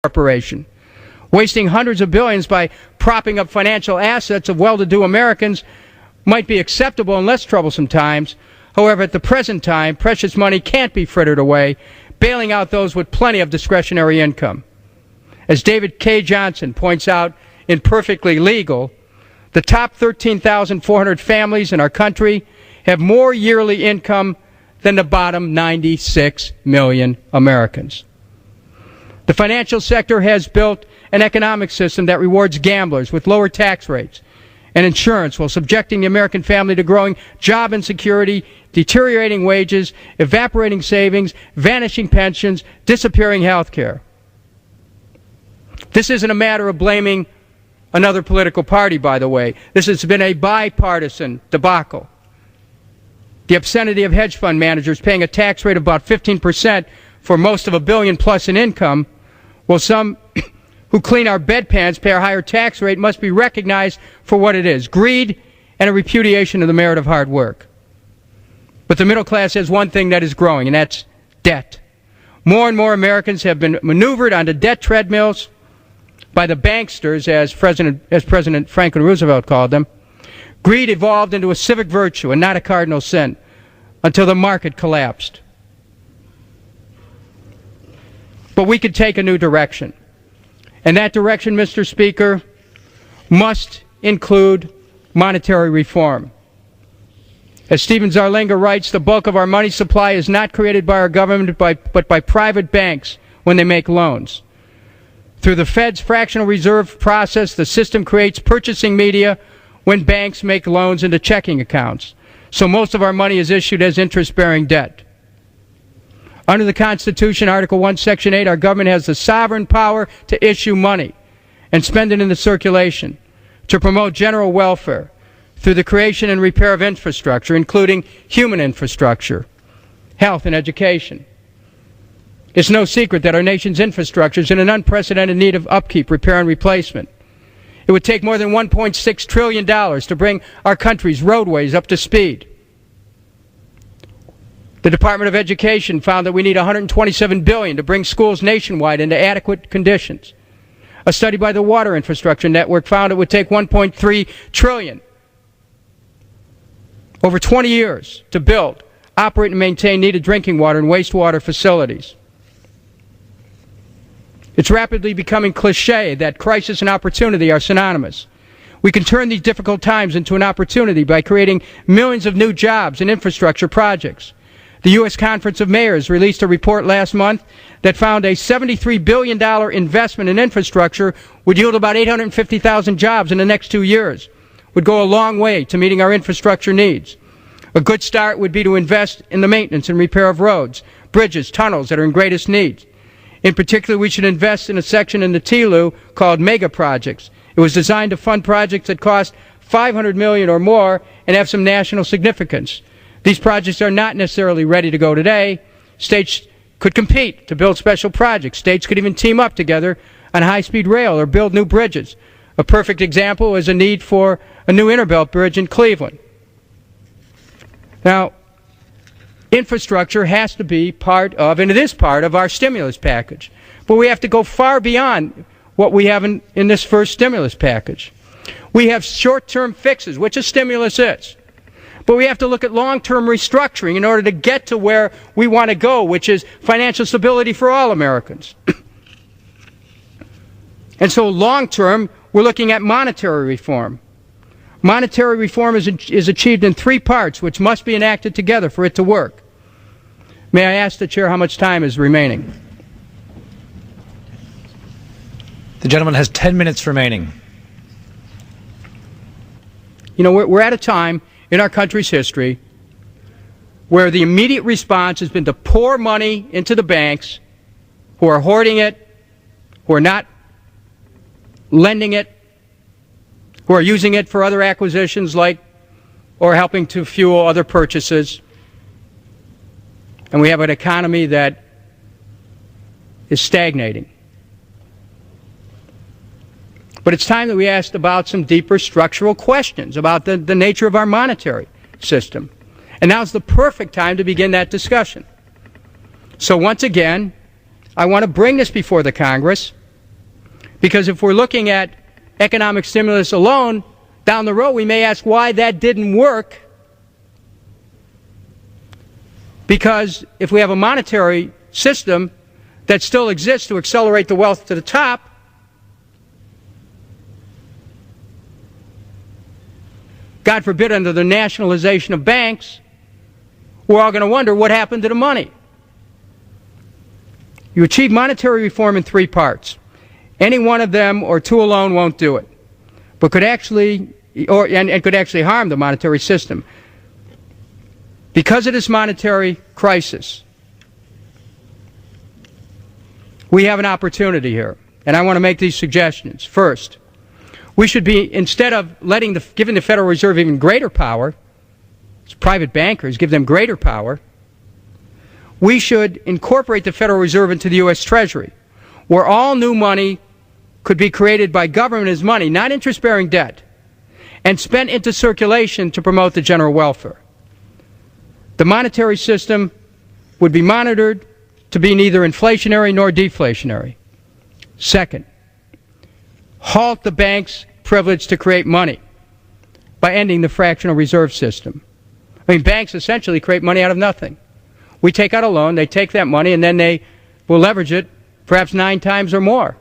corporation. Wasting hundreds of billions by propping up financial assets of well-to-do Americans might be acceptable in less troublesome times. However, at the present time, precious money can't be frittered away, bailing out those with plenty of discretionary income. As David K. Johnson points out in Perfectly Legal, the top 13,400 families in our country have more yearly income than the bottom 96 million Americans. The financial sector has built an economic system that rewards gamblers with lower tax rates and insurance while subjecting the American family to growing job insecurity, deteriorating wages, evaporating savings, vanishing pensions, disappearing health care. This isn't a matter of blaming another political party, by the way. This has been a bipartisan debacle. The obscenity of hedge fund managers paying a tax rate of about 15% for most of $1 billion plus in income, while some who clean our bedpans pay a higher tax rate, must be recognized for what it is: greed and a repudiation of the merit of hard work. But the middle class has one thing that is growing, and that's debt. More and more Americans have been maneuvered onto debt treadmills by the banksters, as President Franklin Roosevelt called them. Greed evolved into a civic virtue and not a cardinal sin until the market collapsed. But we could take a new direction. And that direction, Mr. Speaker, must include monetary reform. As Stephen Zarlinga writes, the bulk of our money supply is not created by our government, but by private banks when they make loans. Through the Fed's fractional reserve process, the system creates purchasing media when banks make loans into checking accounts. So most of our money is issued as interest-bearing debt. Under the Constitution, Article 1, Section 8, our government has the sovereign power to issue money and spend it into circulation to promote general welfare through the creation and repair of infrastructure, including human infrastructure, health, and education. It's no secret that our nation's infrastructure is in an unprecedented need of upkeep, repair, and replacement. It would take more than $1.6 trillion to bring our country's roadways up to speed. The Department of Education found that we need $127 billion to bring schools nationwide into adequate conditions. A study by the Water Infrastructure Network found it would take $1.3 trillion over 20 years to build, operate, and maintain needed drinking water and wastewater facilities. It's rapidly becoming cliche that crisis and opportunity are synonymous. We can turn these difficult times into an opportunity by creating millions of new jobs and infrastructure projects. The U.S. Conference of Mayors released a report last month that found a $73 billion investment in infrastructure would yield about 850,000 jobs in the next 2 years, would go a long way to meeting our infrastructure needs. A good start would be to invest in the maintenance and repair of roads, bridges, tunnels that are in greatest need. In particular, we should invest in a section in the TLU called Mega Projects. It was designed to fund projects that cost $500 million or more and have some national significance. These projects are not necessarily ready to go today. States could compete to build special projects. States could even team up together on high-speed rail or build new bridges. A perfect example is a need for a new Interbelt bridge in Cleveland. Now, infrastructure has to be part of, and it is part of, our stimulus package. But we have to go far beyond what we have in this first stimulus package. We have short-term fixes, which a stimulus is. But we have to look at long-term restructuring in order to get to where we want to go, which is financial stability for all Americans. And so long-term, we're looking at monetary reform. Monetary reform is achieved in 3 parts, which must be enacted together for it to work. May I ask the Chair how much time is remaining? The gentleman has 10 minutes remaining. You know, we're at a time in our country's history where the immediate response has been to pour money into the banks who are hoarding it, who are not lending it, who are using it for other acquisitions or helping to fuel other purchases. And we have an economy that is stagnating. But it's time that we asked about some deeper structural questions about the nature of our monetary system. And now's the perfect time to begin that discussion. So once again, I want to bring this before the Congress Because if we're looking at economic stimulus alone, down the road we may ask why that didn't work. Because if we have a monetary system that still exists to accelerate the wealth to the top, God forbid, under the nationalization of banks, we're all going to wonder what happened to the money. You achieve monetary reform in three parts. Any one of them or two alone won't do it, but could actually, and could actually harm the monetary system. Because of this monetary crisis, we have an opportunity here, and I want to make these suggestions. First, we should be, instead of giving the Federal Reserve even greater power, as private bankers, give them greater power, we should incorporate the Federal Reserve into the U.S. Treasury, where all new money could be created by government as money, not interest-bearing debt, and spent into circulation to promote the general welfare. The monetary system would be monitored to be neither inflationary nor deflationary. Second, halt the bank's privilege to create money by ending the fractional reserve system. I mean, banks essentially create money out of nothing. We take out a loan, they take that money, and then they will leverage it perhaps 9 times or more.